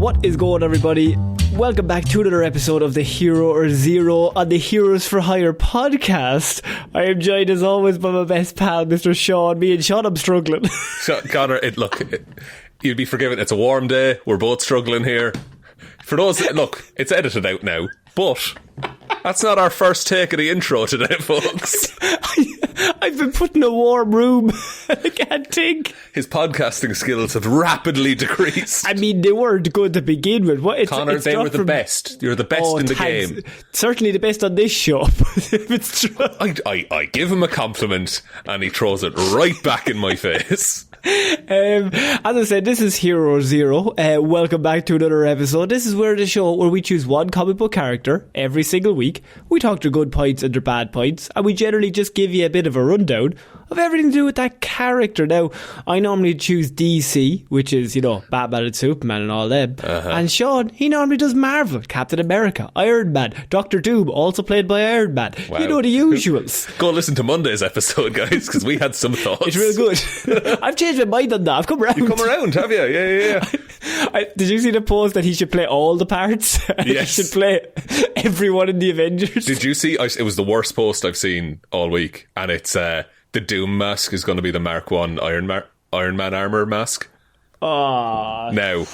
What is going on, everybody? Welcome back to another episode of the Hero or Zero on the Heroes for Hire podcast. I am joined as always by my best pal, Mr. Shaun. Me and Shaun, I'm struggling. Conor, you'd be forgiven. It's a warm day. We're both struggling here. For those, look, it's edited out now, but that's not our first take of the intro today, folks. I've been put in a warm room. I can't think. His podcasting skills have rapidly decreased. I mean, they weren't good to begin with. Conor, they were the best. You're the best in the game. Certainly the best on this show. If it's true. I give him a compliment and he throws it right back in my face. As I said, this is Hero or Zero. Welcome back to another episode. This is where the show where we choose one comic book character every single week. We talk their good points and their bad points, and we generally just give you a bit of a rundown of everything to do with that character. Now, I normally choose DC, which is, Batman and Superman and all them. And Shaun, he normally does Marvel, Captain America, Iron Man, Doctor Doom, also played by Iron Man. Wow. You know the usuals. Go listen to Monday's episode, guys, because we had some thoughts. It's real good. I've changed my mind on that. I've come around. You come around, have you? Yeah. Did you see the post that he should play all the parts? Yes. He should play everyone in the Avengers. Did you see? It was the worst post I've seen all week, and it's the Doom mask is going to be the Mark 1 Iron Man armor mask. Now,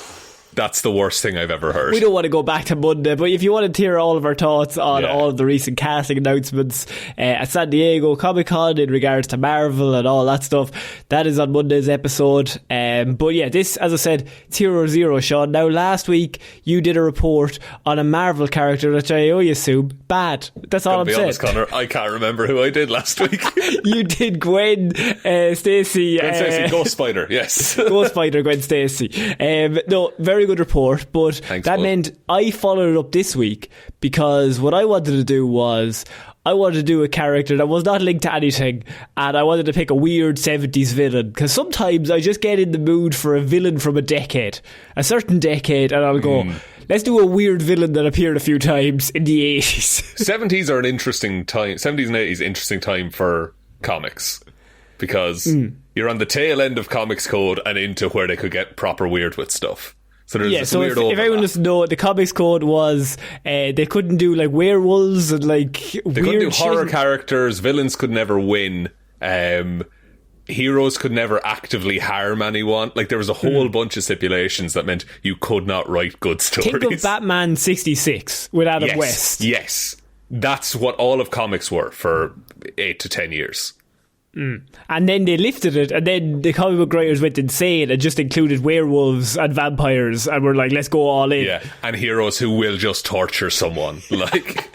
that's the worst thing I've ever heard. We don't want to go back to Monday, but if you want to hear all of our thoughts on all of the recent casting announcements at San Diego Comic-Con in regards to Marvel and all that stuff, that is on Monday's episode. But yeah, this, as I said, it's Hero or Zero, Shaun. Now, last week, you did a report on a Marvel character that I assume bad. That's all I'm saying. Honest, Conor, I can't remember who I did last week. You did Gwen Stacy. Gwen Stacy, Ghost Spider, yes. Ghost Spider, Gwen Stacy. No, very good report, but Thanks, that bud. meant I followed it up this week because what I wanted to do was I wanted to do a character that was not linked to anything, and I wanted to pick a weird 70s villain, because sometimes I just get in the mood for a villain from a certain decade, and I'll go, let's do a weird villain that appeared a few times in the 80s. 70s are an interesting time. 70s and 80s, interesting time for comics, because you're on the tail end of Comics Code and into where they could get proper weird with stuff. So there's this weird overlap. If everyone doesn't know, the Comics Code was they couldn't do like werewolves and like they couldn't do horror shit. characters. Villains could never win. Heroes could never actively harm anyone. Like, there was a whole bunch of stipulations that meant you could not write good stories. Think of Batman 66 with Adam West. Yes, that's what all of comics were for 8 to 10 years. And then they lifted it, and then the comic book writers went insane and just included werewolves and vampires, and were like, let's go all in. Yeah, and heroes who will just torture someone. Like,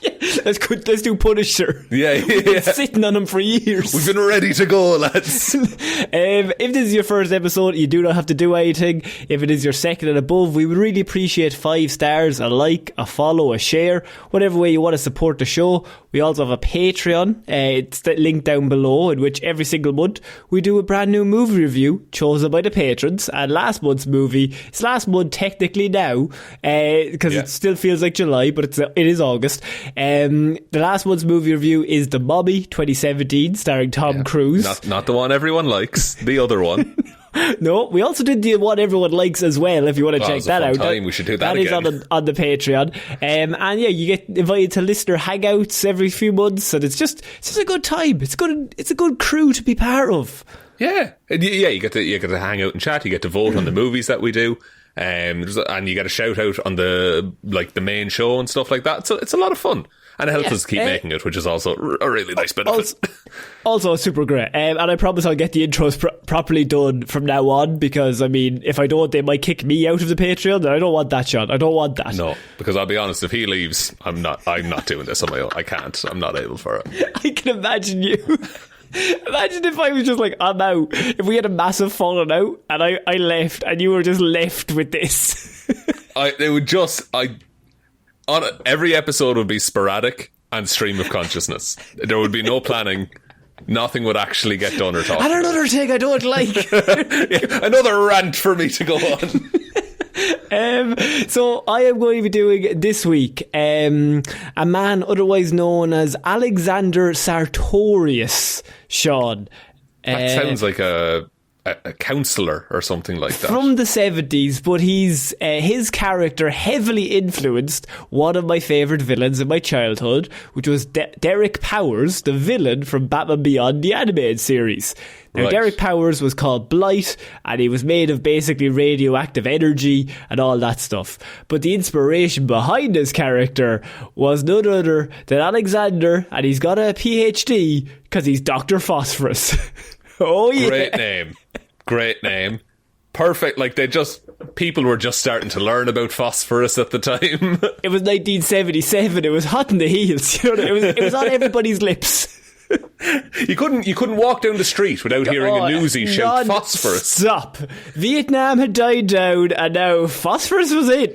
let's do Punisher. Yeah. We've been sitting on him for years. We've been ready to go, lads. If this is your first episode, you do not have to do anything. If it is your second and above, we would really appreciate 5 stars, a like, a follow, a share, whatever way you want to support the show. We also have a Patreon. It's linked down below, in which every single month we do a brand new movie review chosen by the patrons. And last month's movie, it's last month technically now, because it still feels like July, but it is August. The last month's movie review is The Mummy 2017, starring Tom Cruise. Not the one everyone likes, the other one. No, we also did the one everyone likes as well, if you want to check that out. We should do that again. That is on the Patreon. And yeah, you get invited to listener hangouts every few months, and it's just a good time. It's a good crew to be part of. Yeah. You get to hang out and chat, you get to vote on the movies that we do. And you get a shout out on the main show and stuff like that. So it's a lot of fun. And it helps us keep making it, which is also a really nice benefit. Also super great. And I promise I'll get the intros properly done from now on, because, I mean, if I don't, they might kick me out of the Patreon, and I don't want that, Shaun. I don't want that. No, because I'll be honest, if he leaves, I'm not doing this on my own. I can't. I'm not able for it. I can imagine you. Imagine if I was just like, I'm out. If we had a massive falling out, and I left, and you were just left with this. Every episode would be sporadic and stream of consciousness. There would be no planning. Nothing would actually get done or talked about. And another thing I don't like. Another rant for me to go on. So I am going to be doing this week a man otherwise known as Alexander Sartorius, Shaun. That sounds like a a counsellor or something like that. From the 70s, but his character heavily influenced one of my favourite villains in my childhood, which was Derek Powers, the villain from Batman Beyond, the animated series. Now, Derek Powers was called Blight, and he was made of basically radioactive energy and all that stuff. But the inspiration behind his character was none other than Alexander, and he's got a PhD because he's Dr. Phosphorus. Oh, yeah. Great name. Perfect. Like, people were just starting to learn about phosphorus at the time. It was 1977. It was hot in the heels. You know, it was on everybody's lips. You couldn't walk down the street without hearing a newsie shout phosphorus. Stop. Vietnam had died down and now phosphorus was in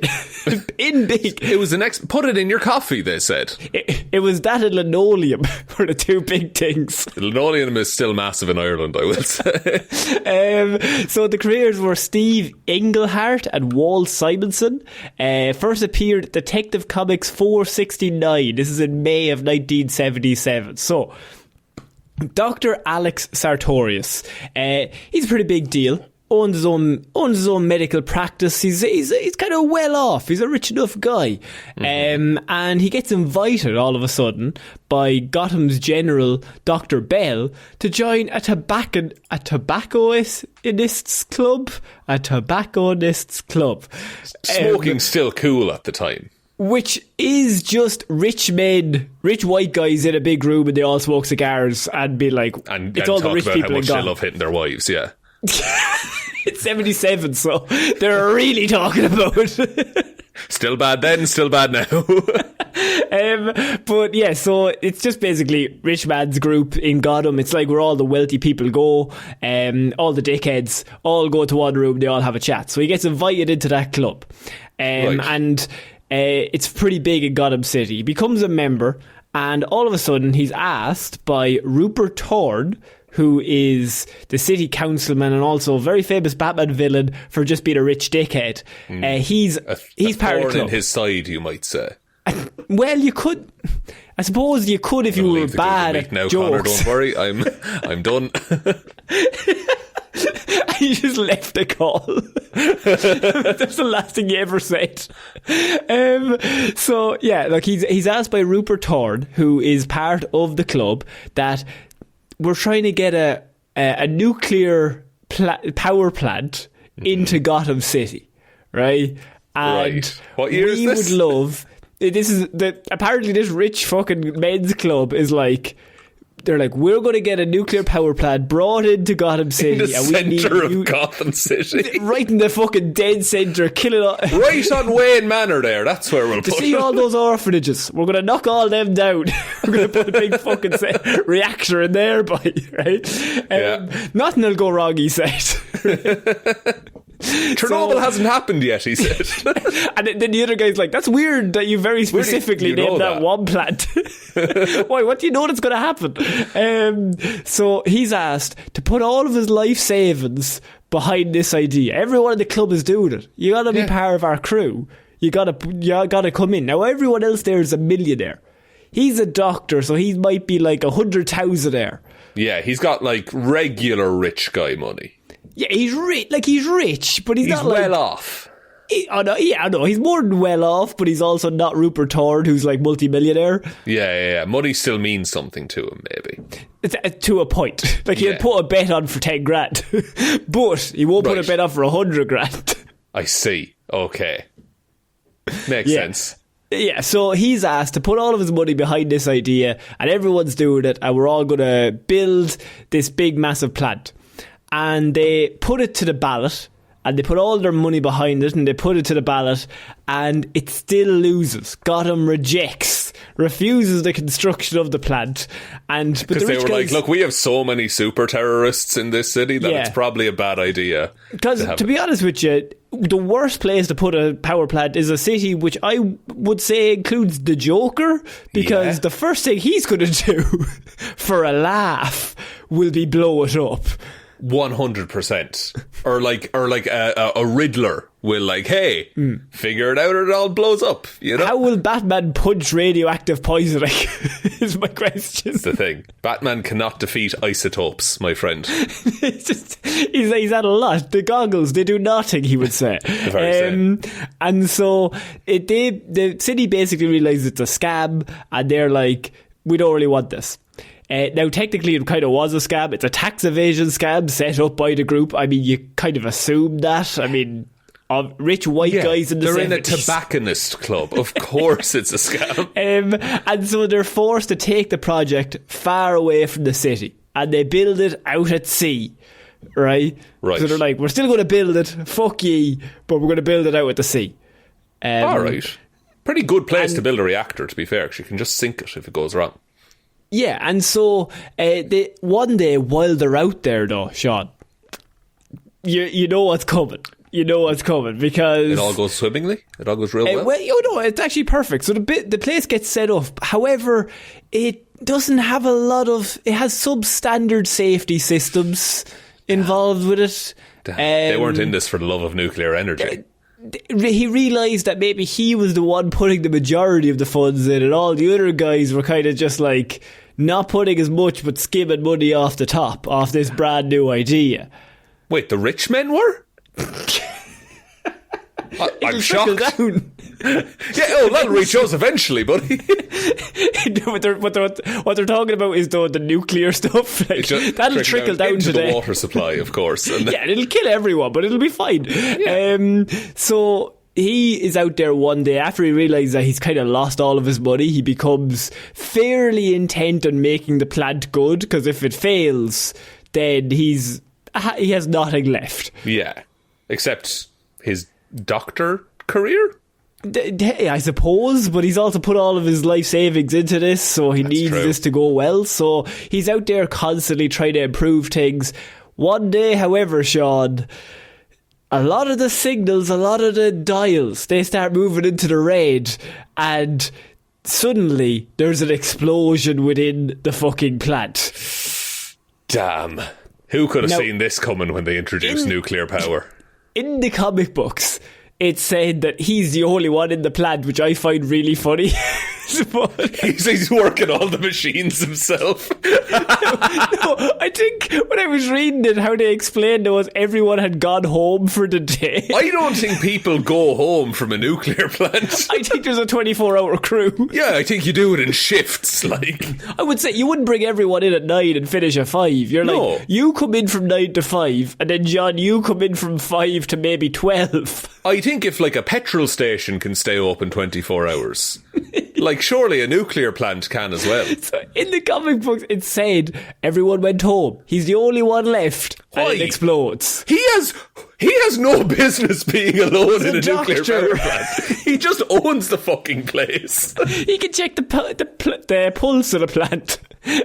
big. It was the next, put it in your coffee, they said. It was that and linoleum were the two big things. The linoleum is still massive in Ireland, I will say. So the creators were Steve Englehart and Walt Simonson. First appeared at Detective Comics 469. This is in May of 1977. So Dr. Alex Sartorius, he's a pretty big deal. Owns his own medical practice. He's kind of well off. He's a rich enough guy, and he gets invited all of a sudden by Gotham's General Dr. Bell to join a tobacconists club. Smoking's still cool at the time. Which is just rich white guys in a big room, and they all smoke cigars and be like, it's all the rich people in Gotham. They love hitting their wives, yeah. It's 77, so they're really talking about it. Still bad then, still bad now. But yeah, so it's just basically rich man's group in Gotham. It's like where all the wealthy people go, all the dickheads all go to one room, they all have a chat. So he gets invited into that club. And it's pretty big in Gotham City. He becomes a member, and all of a sudden he's asked by Rupert Thorne, who is the city councilman and also a very famous Batman villain for just being a rich dickhead. He's part of the club. In his side, you might say. Well, you could. I suppose you could if you were bad at now, jokes. Connor, don't worry, I'm done. You just left the call. That's the last thing you ever said. So yeah, like he's asked by Rupert Thorne, who is part of the club, that we're trying to get a nuclear power plant into Gotham City, right? And what year is this? We would love. Apparently this rich fucking men's club is like, they're like, we're going to get a nuclear power plant brought into Gotham City. In the centre of Gotham City. Right in the fucking dead centre, killing all. Right on Wayne Manor there, that's where we'll put it. See all those orphanages, we're going to knock all them down. We're going to put a big fucking reactor in there, boy, right? Nothing will go wrong, he said. Chernobyl hasn't happened yet, he said. And then the other guy's like, that's weird that you very specifically named that one plant. Why, what do you know that's going to happen? So he's asked to put all of his life savings behind this idea. Everyone in the club is doing it. You got to be part of our crew. You got to come in. Now everyone else there is a millionaire. He's a doctor, so he might be like 100,000 there. Yeah, he's got like regular rich guy money. Yeah, he's rich, but he's not well like, off. I know. He's more than well off, but he's also not Rupert Thorne, who's like multi-millionaire. Yeah. Money still means something to him, maybe. To a point. Like, he'll put a bet on for 10 grand, but he won't put a bet on for 100 grand. I see. Okay. Makes sense. Yeah, so he's asked to put all of his money behind this idea, and everyone's doing it, and we're all going to build this big, massive plant. And they put it to the ballot, and they put all their money behind it, and they put it to the ballot, and it still loses. Gotham refuses the construction of the plant. Because they were like, look, we have so many super terrorists in this city that it's probably a bad idea. Because, to be honest with you, the worst place to put a power plant is a city which I would say includes the Joker, because the first thing he's going to do for a laugh will be blow it up. 100%. Or like a Riddler will like, hey, figure it out or it all blows up, you know? How will Batman punch radioactive poisoning is my question. That's the thing. Batman cannot defeat isotopes, my friend. He's had a lot. The goggles, they do nothing, he would say. And so the city basically realises it's a scam, and they're like, we don't really want this. Now, technically, it kind of was a scam. It's a tax evasion scam set up by the group. I mean, you kind of assume that. I mean, rich white guys in the 70s. They're in a tobacconist club. Of course it's a scam. And so they're forced to take the project far away from the city. And they build it out at sea. Right? So they're like, we're still going to build it. Fuck ye. But we're going to build it out at the sea. All right. Pretty good place to build a reactor, to be fair, because you can just sink it if it goes wrong. Yeah, and so one day while they're out there, though, Shaun, you know what's coming. You know what's coming because it all goes swimmingly. It all goes real well. Well, you know, it's actually perfect. So the place gets set up. However, it doesn't have a lot of. It has substandard safety systems involved with it. They weren't in this for the love of nuclear energy. He realised that maybe he was the one putting the majority of the funds in, and all the other guys were kind of just like not putting as much but skimming money off the top off this brand new idea. Wait, the rich men were? I'm shocked. Down. That'll reach us eventually, buddy. what they're talking about is the nuclear stuff. Like, that'll trickle down into today. The water supply, of course. And it'll kill everyone, but it'll be fine. Yeah. So he is out there one day after he realises that he's kind of lost all of his money. He becomes fairly intent on making the plant good, because if it fails, then he has nothing left. Yeah, except his doctor career. I suppose, but he's also put all of his life savings into this, so he needs this to go well. So he's out there constantly trying to improve things. One day, however, Shaun, a lot of the signals, a lot of the dials, they start moving into the red, and suddenly there's an explosion within the fucking plant. Damn. Who could have seen this coming when they introduced nuclear power? In the comic books, it's said that he's the only one in the plant, which I find really funny. He's working all the machines himself. No, I think when I was reading it, how they explained it was everyone had gone home for the day. I don't think people go home from a nuclear plant. I think there's a 24-hour crew. Yeah, I think you do it in shifts. Like, I would say you wouldn't bring everyone in at 9 and finish at 5. You're like, you come in from 9 to 5, and then John, you come in from 5 to maybe 12. I think if like a petrol station can stay open 24 hours, like surely a nuclear plant can as well. So in the comic books it said everyone went home. He's the only one left. Why? And it explodes. He has no business being alone in a nuclear power plant. He just owns the fucking place. He can check the pulse of the plant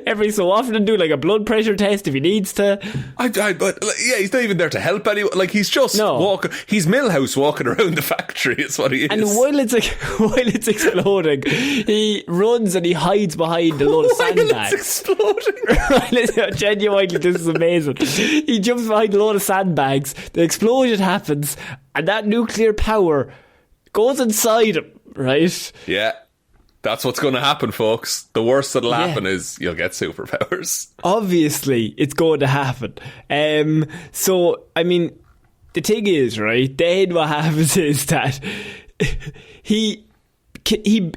every so often and do like a blood pressure test if he needs to. But he's not even there to help anyone. Like, he's just walking. He's Millhouse walking around the factory. Is what he is. And while it's exploding, he runs and he hides behind a load of sandbags. It's exploding. Genuinely, this is amazing. He jumps behind a load of sandbags. The explosion happens, and that nuclear power goes inside him. Right? Yeah. That's what's going to happen, folks. The worst that'll happen is you'll get superpowers. Obviously, it's going to happen. So, I mean, the thing is, right, then what happens is that he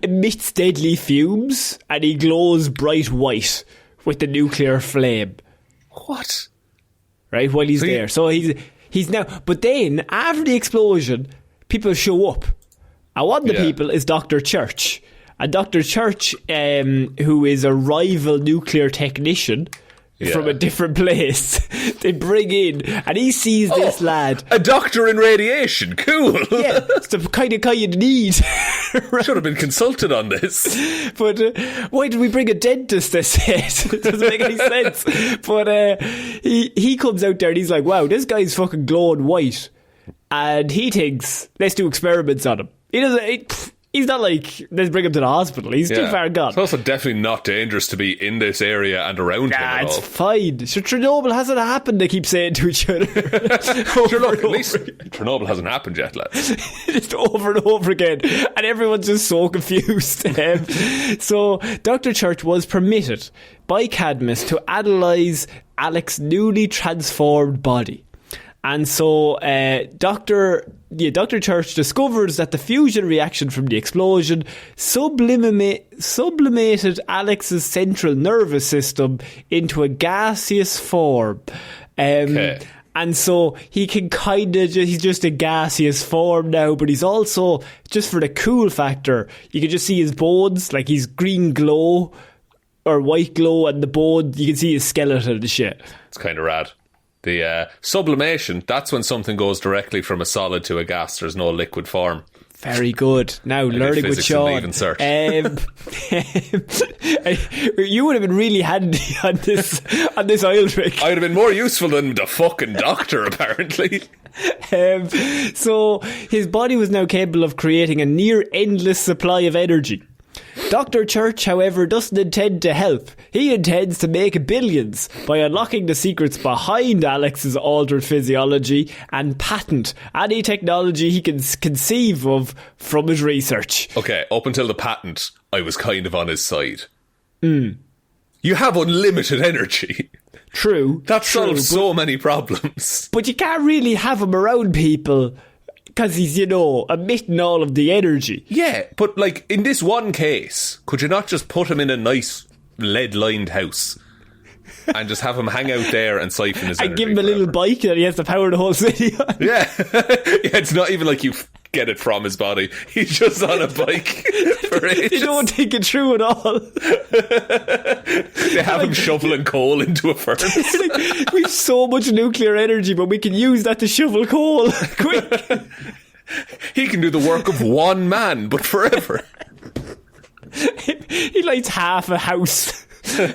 emits deadly fumes and he glows bright white with the nuclear flame. What? Right, while he's there. So he's now... But then, after the explosion, people show up. And one of the people is Dr. Church. And Dr. Church, who is a rival nuclear technician from a different place, they bring in, and he sees this lad. A doctor in radiation, cool. Yeah, it's the kind of guy you need. Right. Should have been consulted on this. But why did we bring a dentist, they said? It doesn't make any sense. But he comes out there and he's like, wow, this guy's fucking glowing white. And he thinks, let's do experiments on him. He doesn't... He's not like, let's bring him to the hospital. He's too far gone. It's also definitely not dangerous to be in this area and around him at all. It's fine. Sure, Chernobyl hasn't happened, they keep saying to each other. Sure, look, at least Chernobyl hasn't happened yet, lads. Just over and over again. And everyone's just so confused. So, Dr. Church was permitted by Cadmus to analyse Alex's newly transformed body. And so Dr. Church discovers that the fusion reaction from the explosion sublimated Alex's central nervous system into a gaseous form. And so he can he's just a gaseous form now, but he's also, just for the cool factor, you can just see his bones, like he's green glow or white glow, and the bone, you can see his skeleton and shit. It's kind of rad. The sublimation, that's when something goes directly from a solid to a gas. There's no liquid form. Very good. Now, learning with Shaun. You would have been really handy on this oil trick. I would have been more useful than the fucking doctor, apparently. So, his body was now capable of creating a near endless supply of energy. Dr. Church, however, doesn't intend to help. He intends to make billions by unlocking the secrets behind Alex's altered physiology and patent any technology he can conceive of from his research. Okay, up until the patent, I was kind of on his side. You have unlimited energy. True. That solves so many problems. But you can't really have him around people because he's, emitting all of the energy. Yeah, but like in this one case, could you not just put him in a nice lead-lined house and just have him hang out there and siphon his energy? And give him a little bike that he has to power the whole city on. Yeah. It's not even like you get it from his body. He's just on a bike for ages. They don't think it through at all. They have him shoveling coal into a furnace. We have so much nuclear energy, but we can use that to shovel coal. Quick. He can do the work of one man, but forever. He lights half a house. He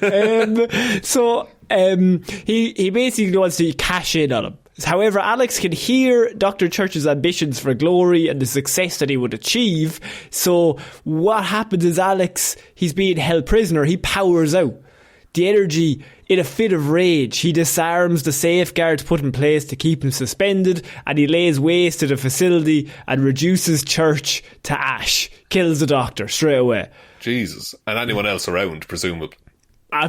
basically wants to cash in on him. However, Alex can hear Dr. Church's ambitions for glory and the success that he would achieve. So what happens is he's being held prisoner. He powers out the energy in a fit of rage. He disarms the safeguards put in place to keep him suspended, and he lays waste to the facility and reduces Church to ash. Kills the doctor straight away. Jesus. And anyone else around, presumably.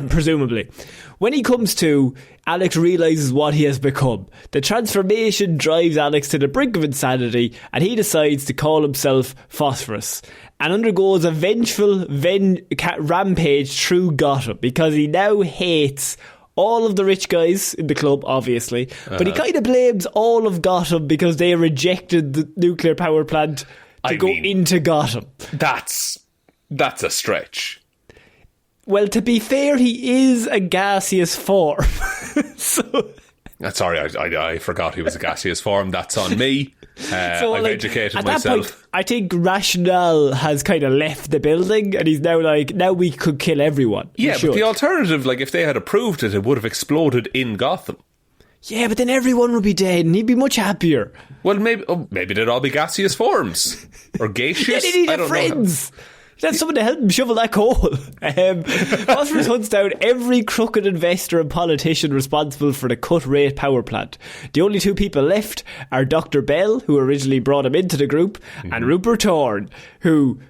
Presumably. When he comes to, Alex realises what he has become. The transformation drives Alex to the brink of insanity, and he decides to call himself Phosphorus, and undergoes a vengeful rampage through Gotham, because he now hates all of the rich guys in the club, obviously, but he kind of blames all of Gotham because they rejected the nuclear power plant to go into Gotham. That's a stretch. Well, to be fair, he is a gaseous form. Sorry, I forgot he was a gaseous form. That's on me. I've educated at myself. That point, I think rationale has kind of left the building, and he's now like, now we could kill everyone. Yeah, but the alternative, like if they had approved it, it would have exploded in Gotham. Yeah, but then everyone would be dead, and he'd be much happier. Well, maybe they'd all be gaseous forms or gaseous. Yeah, they need friends. That's someone to help him shovel that coal. Phosphorus hunts down every crooked investor and politician responsible for the cut-rate power plant. The only two people left are Dr. Bell, who originally brought him into the group, and Rupert Thorne, who...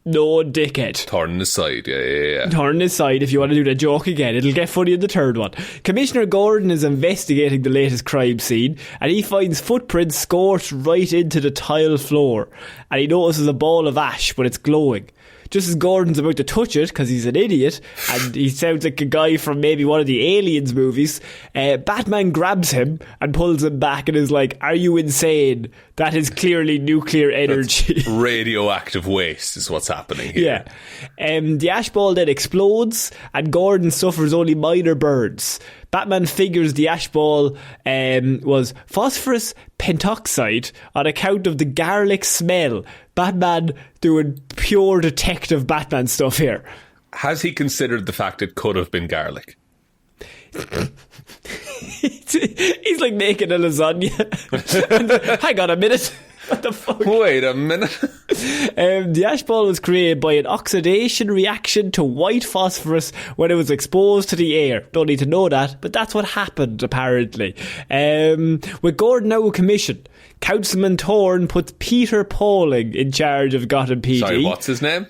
No dickhead. Thorne his side, yeah. Thorne his side, if you want to do the joke again. It'll get funny in the third one. Commissioner Gordon is investigating the latest crime scene, and he finds footprints scorched right into the tile floor. And he notices a ball of ash, but it's glowing. Just as Gordon's about to touch it, because he's an idiot, and he sounds like a guy from maybe one of the Aliens movies, Batman grabs him and pulls him back and is like, are you insane? That is clearly nuclear energy. That's radioactive waste is what's happening here. Yeah. The ash ball then explodes, and Gordon suffers only minor burns. Batman figures the ash ball was phosphorus pentoxide on account of the garlic smell. Batman doing pure detective Batman stuff here. Has he considered the fact it could have been garlic? He's like making a lasagna. Hang on a minute. What the fuck? Wait a minute. The ash ball was created by an oxidation reaction to white phosphorus when it was exposed to the air. Don't need to know that, but that's what happened, apparently. With Gordon now a commission, Councilman Thorne puts Peter Pauling in charge of Gotham PD. Sorry, what's his name?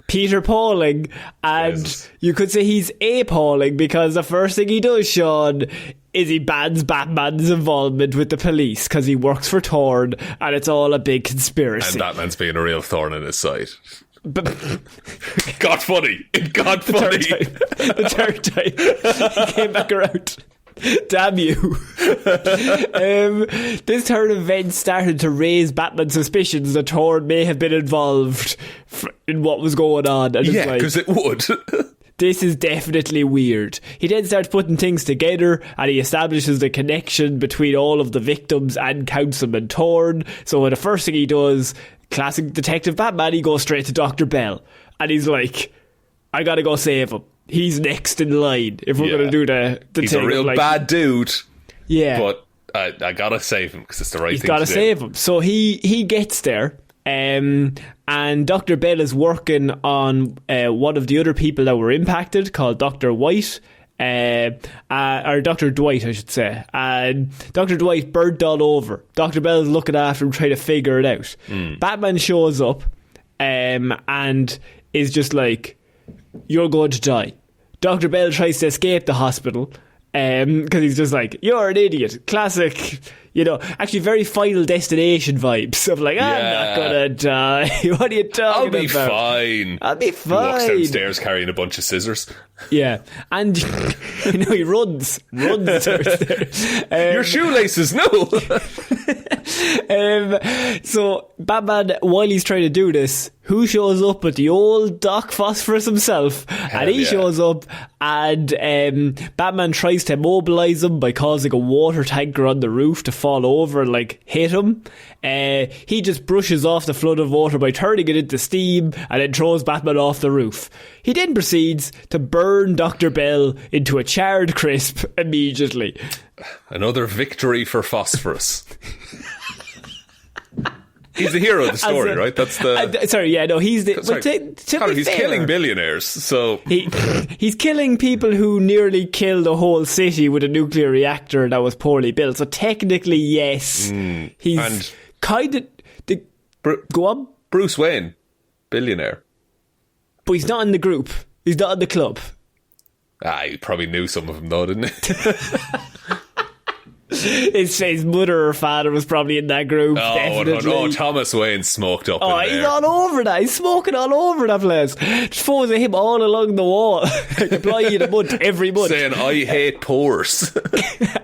Peter Pauling, and Jesus. You could say he's appalling because the first thing he does, Sean, is he bans Batman's involvement with the police because he works for Thorne and it's all a big conspiracy. And Batman's being a real thorn in his side. But got funny. It got funny. The third time. He came back around. Damn you. This turn of events started to raise Batman's suspicions that Thorne may have been involved in what was going on. And Yeah, because it would. This is definitely weird. He then starts putting things together and he establishes the connection between all of the victims and Councilman Thorne. So the first thing he does, classic Detective Batman, he goes straight to Dr. Bell. And he's like, I gotta go save him. He's next in line if we're going to do the He's thing. a real bad dude. Yeah. But I gotta save him because it's the right He's thing to do. He's gotta save him. So he gets there. And Dr. Bell is working on one of the other people that were impacted called Dr. White. Or Dr. Dwight, I should say. And Dr. Dwight burnt all over. Dr. Bell is looking after him, trying to figure it out. Batman shows up and is just like, you're going to die. Dr. Bell tries to escape the hospital because he's just like, you're an idiot. Classic, actually very Final Destination vibes of like, I'm not gonna die. What are you talking about? I'll be fine. He walks downstairs carrying a bunch of scissors. Yeah, and he runs downstairs. Your shoelaces, no. So Batman, while he's trying to do this, who shows up but the old Doc Phosphorus himself? And he shows up, and Batman tries to immobilise him by causing a water tanker on the roof to fall over and hit him. He just brushes off the flood of water by turning it into steam and then throws Batman off the roof. He then proceeds to burn Dr. Bell into a charred crisp immediately. Another victory for Phosphorus. He's the hero of the story, right? That's the... he's the... Sorry. He's killing billionaires, so... He's killing people who nearly killed a whole city with a nuclear reactor that was poorly built. So technically, yes. He's kind of... Go on. Bruce Wayne, billionaire. But he's not in the group. He's not in the club. He probably knew some of them though, didn't he? His mother or father was probably in that group. Definitely. Thomas Wayne smoked up in there. He's all over that. He's smoking all over that place. Just photos of him all along the wall. Applying a month every month. Saying, I hate pores.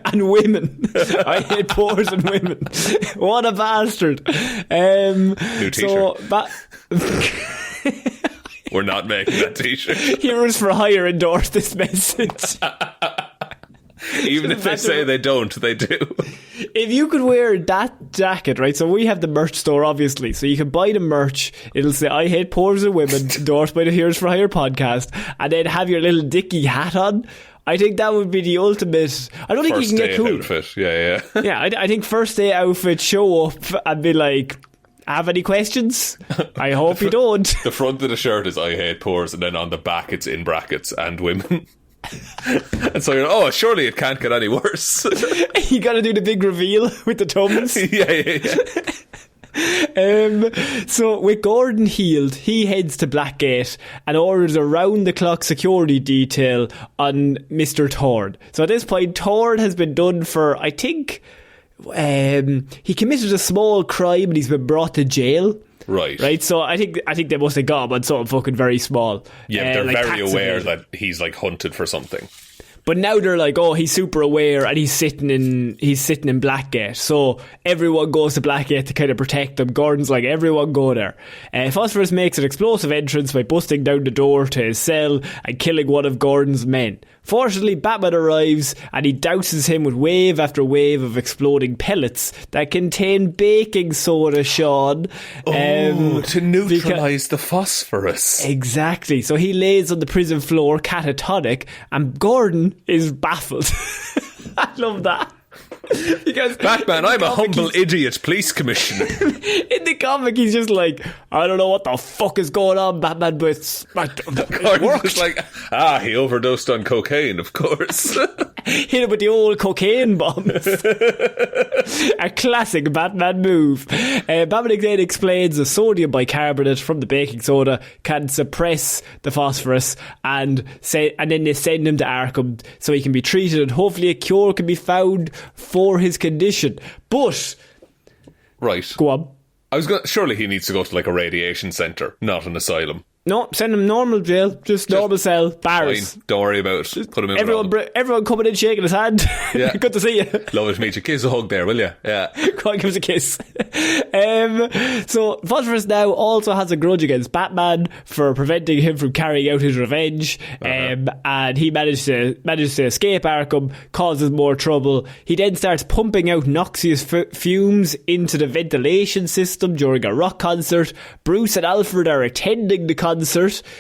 And women. I hate pores and women. What a bastard. New t-shirt. So, we're not making that t-shirt. Heroes for Hire endorse this message. Even if they say they don't, they do. If you could wear that jacket, right? So we have the merch store, obviously. So you can buy the merch. It'll say, I hate pores and women, endorsed by the Heroes for Hire podcast. And then have your little Dickie hat on. I think that would be the ultimate. I don't think you can get cool. Outfit. Yeah. Yeah, I think first day outfit, show up and be like, have any questions? I hope you don't. The front of the shirt is I hate pores, and then on the back it's in brackets and women. And so you're surely it can't get any worse. You gotta do the big reveal with the Tums. Yeah. So with Gordon healed, he heads to Blackgate and orders a round-the-clock security detail on Mr. Thorne. So at this point, Thorne has been done for, I think, he committed a small crime and he's been brought to jail. Right. So I think they must have got him on something fucking very small. Yeah, they're very aware that he's hunted for something. But now they're like, he's super aware and he's sitting in Blackgate. So everyone goes to Blackgate to kind of protect them. Gordon's like, everyone go there. Phosphorus makes an explosive entrance by busting down the door to his cell and killing one of Gordon's men. Fortunately, Batman arrives and he douses him with wave after wave of exploding pellets that contain baking soda, Sean. To neutralise the phosphorus. Exactly. So he lays on the prison floor catatonic and Gordon is baffled. I love that. Because Batman, I'm a humble idiot police commissioner. in the comic, he's just like, I don't know what the fuck is going on, Batman, but it worked. It's like, he overdosed on cocaine, of course. Hit him with the old cocaine bombs. A classic Batman move. Batman then explains the sodium bicarbonate from the baking soda can suppress the phosphorus, and then they send him to Arkham so he can be treated, and hopefully a cure can be found for his condition. But right, go on. Surely he needs to go to like a radiation centre, not an asylum. No, send him normal jail, just normal cell, bars. Fine, don't worry about it. Put him in. Everyone coming in, shaking his hand. Yeah. Good to see you. Love to meet you. Kiss a hug there, will you? Yeah. Go on, give us a kiss. So Phosphorus now also has a grudge against Batman for preventing him from carrying out his revenge. And he managed to escape Arkham, causes more trouble. He then starts pumping out noxious fumes into the ventilation system during a rock concert. Bruce and Alfred are attending the concert.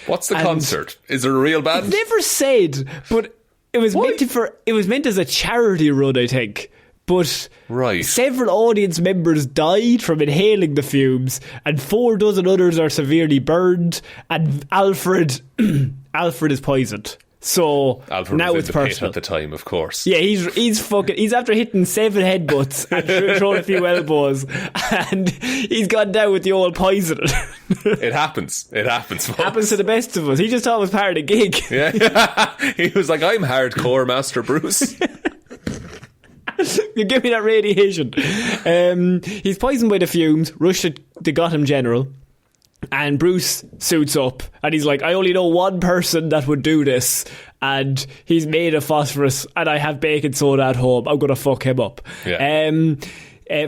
What's the concert? Is there a real band? Never said, but it was meant as a charity run, I think. But several audience members died from inhaling the fumes, and 4 dozen others are severely burned, and Alfred is poisoned. So Alfred now was it's in the personal pit at the time, of course. Yeah, he's after hitting 7 headbutts and throwing a few elbows, and he's gone down with the old poison. It happens, folks. Happens to the best of us. He just thought it was part of the gig. Yeah. He was like, I'm hardcore, Master Bruce. You give me that radiation. He's poisoned by the fumes, rushed to the Gotham General, and Bruce suits up and he's like, I only know one person that would do this, and he's made of phosphorus, and I have baking soda at home. I'm gonna fuck him up.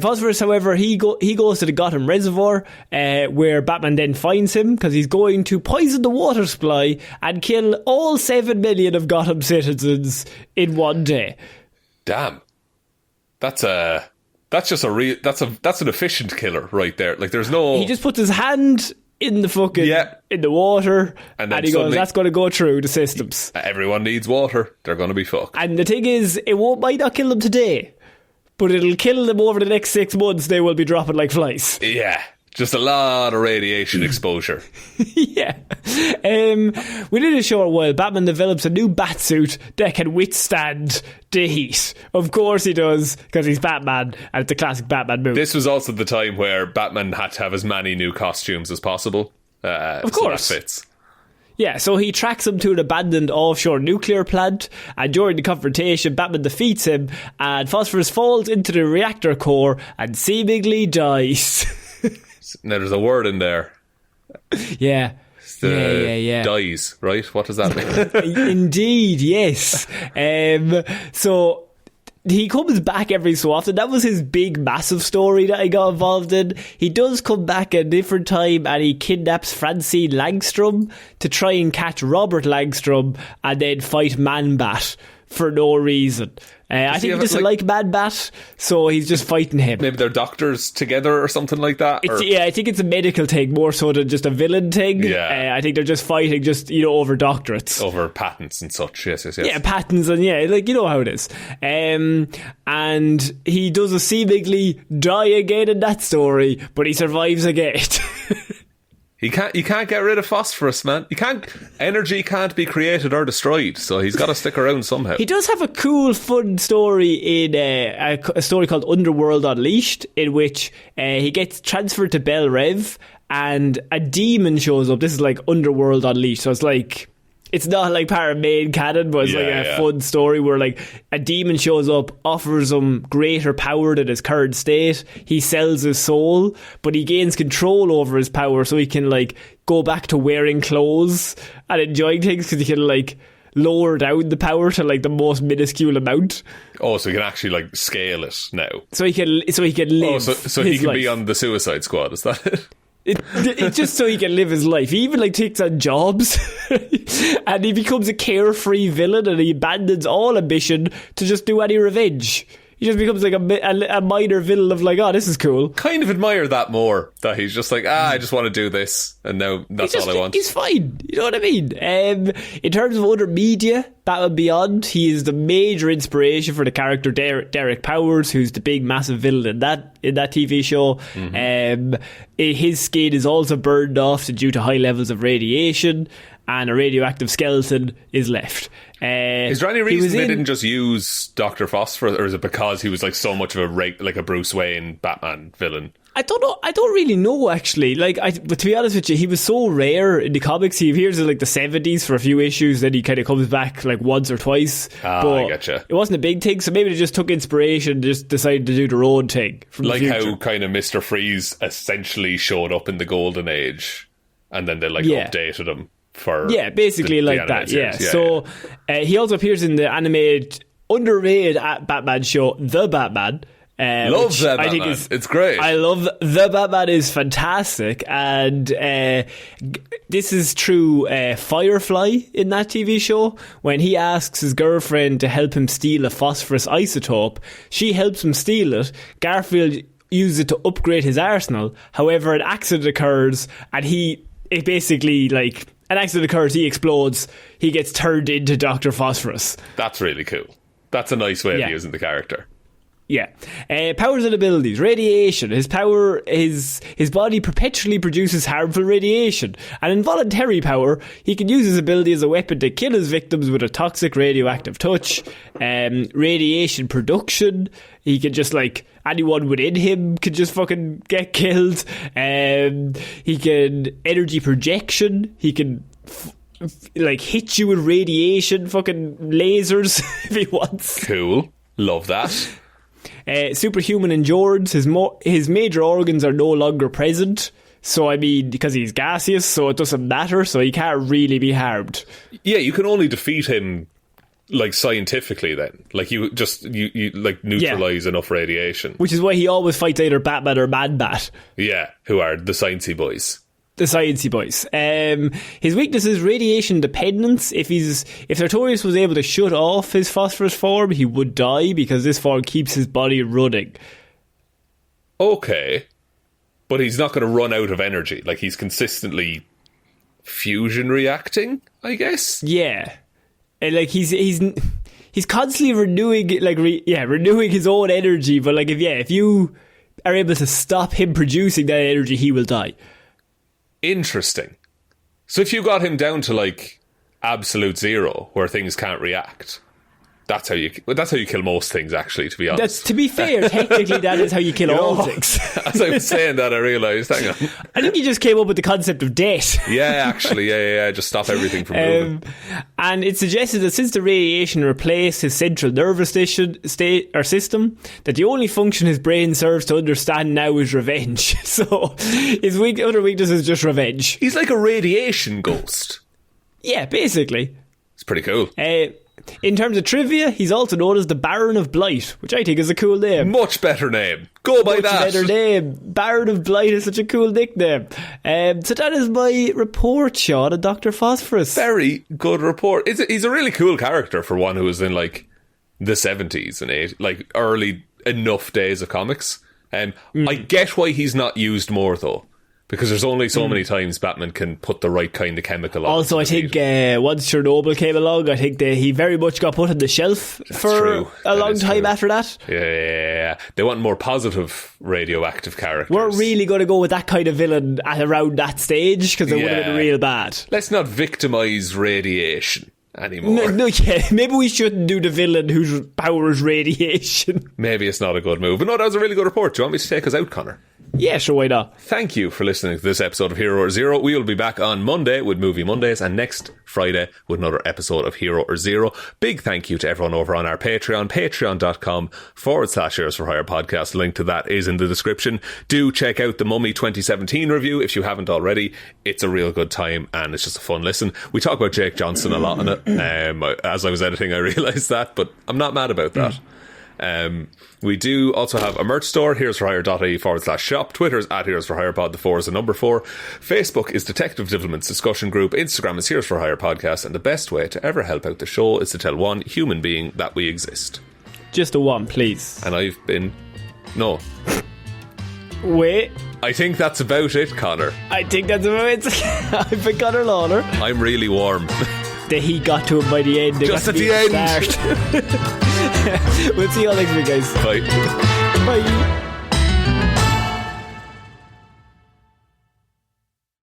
Phosphorus, however, he goes to the Gotham Reservoir, where Batman then finds him because he's going to poison the water supply and kill all 7 million of Gotham citizens in one day. Damn. That's an efficient killer right there. Like, there's no... He just puts his hand in the fucking in the water, and he goes, that's going to go through the systems. Everyone needs water. They're going to be fucked. And the thing is, might not kill them today, but it'll kill them over the next 6 months. They will be dropping like flies. Yeah. Just a lot of radiation exposure. Yeah. Within a short while, Batman develops a new batsuit that can withstand the heat. Of course he does, because he's Batman, and it's a classic Batman move. This was also the time where Batman had to have as many new costumes as possible. Of course. So that fits. Yeah, so he tracks him to an abandoned offshore nuclear plant, and during the confrontation, Batman defeats him, and Phosphorus falls into the reactor core and seemingly dies. Now, there's a word in there. Yeah. Dies, right? What does that mean? Indeed, yes. So he comes back every so often. That was his big, massive story that I got involved in. He does come back a different time, and he kidnaps Francine Langstrom to try and catch Robert Langstrom and then fight Man-Bat for no reason. I think he doesn't like Man-Bat, so he's just fighting him. Maybe they're doctors together or something like that? Yeah, I think it's a medical thing more so than just a villain thing. Yeah. I think they're just fighting over doctorates. Over patents and such, yes. Yeah, patents and you know how it is. And he does a seemingly die again in that story, but he survives again. You can't get rid of phosphorus, man. Energy can't be created or destroyed, so he's got to stick around somehow. He does have a cool, fun story in a story called Underworld Unleashed, in which he gets transferred to Bel Rev, and a demon shows up. This is like Underworld Unleashed, so it's not like part of main canon, but it's a fun story where like a demon shows up, offers him greater power than his current state. He sells his soul, but he gains control over his power, so he can like go back to wearing clothes and enjoying things, because he can like lower down the power to like the most minuscule amount. Oh, so he can actually like scale it now. So he can live. So he can be on the Suicide Squad. Is that it? It's just so he can live his life. He even takes on jobs and he becomes a carefree villain, and he abandons all ambition to just do any revenge. He just becomes like a minor villain of like, oh, this is cool. Kind of admire that more, that he's just like, I just want to do this, and now that's all I want. He's fine, you know what I mean? In terms of other media, Batman Beyond, he is the major inspiration for the character Derek Powers, who's the big massive villain in that TV show. His skin is also burned off due to high levels of radiation, and a radioactive skeleton is left. Is there any reason they didn't just use Dr. Phosphorus, or is it because he was like so much of a Bruce Wayne Batman villain? I don't know. I don't really know, actually. But to be honest with you, he was so rare in the comics. He appears in like the 70s for a few issues, then he kind of comes back like once or twice. But I getcha. It wasn't a big thing, so maybe they just took inspiration and just decided to do their own thing. Like how kind of Mr. Freeze essentially showed up in the Golden Age, and then they updated him. Basically like that. So he also appears in the animated, underrated Batman show, The Batman. Love The Batman. It's great. I love The Batman. Is fantastic, and this is through Firefly in that TV show. When he asks his girlfriend to help him steal a phosphorus isotope, she helps him steal it. Garfield uses it to upgrade his arsenal. However, an accident occurs, and he explodes, he gets turned into Dr. Phosphorus. That's really cool. That's a nice way of using the character. Yeah. Powers and abilities. Radiation. His body perpetually produces harmful radiation. An involuntary power. He can use his ability as a weapon to kill his victims with a toxic radioactive touch. Radiation production. He can just anyone within him could just fucking get killed. He can energy projection. He can hit you with radiation, fucking lasers if he wants. Cool. Love that. Superhuman endurance. His major organs are no longer present. So, I mean, because he's gaseous, so it doesn't matter. So he can't really be harmed. Yeah, you can only defeat him, scientifically then. You neutralise enough radiation. Which is why he always fights either Batman or Man-Bat. Yeah, who are the sciencey boys. The sciencey boys. His weakness is radiation dependence. If Sartorius was able to shut off his phosphorus form, he would die because this form keeps his body running. Okay. But he's not going to run out of energy. He's consistently fusion reacting, I guess? Yeah. He's constantly renewing renewing his own energy, but if you are able to stop him producing that energy, he will die. Interesting. So if you got him down to absolute zero, where things can't react, that's how you kill most things, actually, to be honest. To be fair, technically that is how you kill all things. As I was saying that, I realised, hang on. I think you just came up with the concept of death. Yeah, actually, yeah. Just stop everything from moving. And it's suggested that since the radiation replaced his central nervous system, that the only function his brain serves to understand now is revenge. So his other weakness is just revenge. He's like a radiation ghost. Yeah, basically. It's pretty cool. In terms of trivia, he's also known as the Baron of Blight, which I think is a cool name. Much better name. Go by that. Much better name. Baron of Blight is such a cool nickname. So that is my report, Shaun, on Dr. Phosphorus. Very good report. He's a really cool character for one who was in the 70s and 80s, early enough days of comics. I get why he's not used more though. Because there's only so many times Batman can put the right kind of chemical on. Also, I think once Chernobyl came along, I think he very much got put on the shelf for a long time after that. Yeah. They want more positive radioactive characters. We're really going to go with that kind of villain at around that stage, because it would have been real bad. Let's not victimise radiation anymore. Maybe we shouldn't do the villain whose power is radiation. Maybe it's not a good move. But no, that was a really good report. Do you want me to take us out, Connor? Yeah, sure, why not? Thank you for listening to this episode of Hero or Zero. We will be back on Monday with Movie Mondays, and next Friday with another episode of Hero or Zero. Big thank you to everyone over on our Patreon, patreon.com/Heroes for Hire podcast. Link to that is in the description. Do check out the Mummy 2017 review if you haven't already. It's a real good time and it's just a fun listen. We talk about Jake Johnson a lot in it. As I was editing, I realised that, but I'm not mad about that. We do also have a merch store, heroesforhire.ie/shop. Twitter is @heroesforhirepod, the 4 is the number 4. Facebook is Detective Divilment's discussion group. Instagram is Heroes for Hire podcast, and the best way to ever help out the show is to tell one human being that we exist. Just a one, please. And I've been... No. Wait. I think that's about it, Conor. I think that's about it. I've been Conor Lawler. I'm really warm. The heat got to him by the end. Just at the end. We'll see you all next week, guys. Bye. Bye.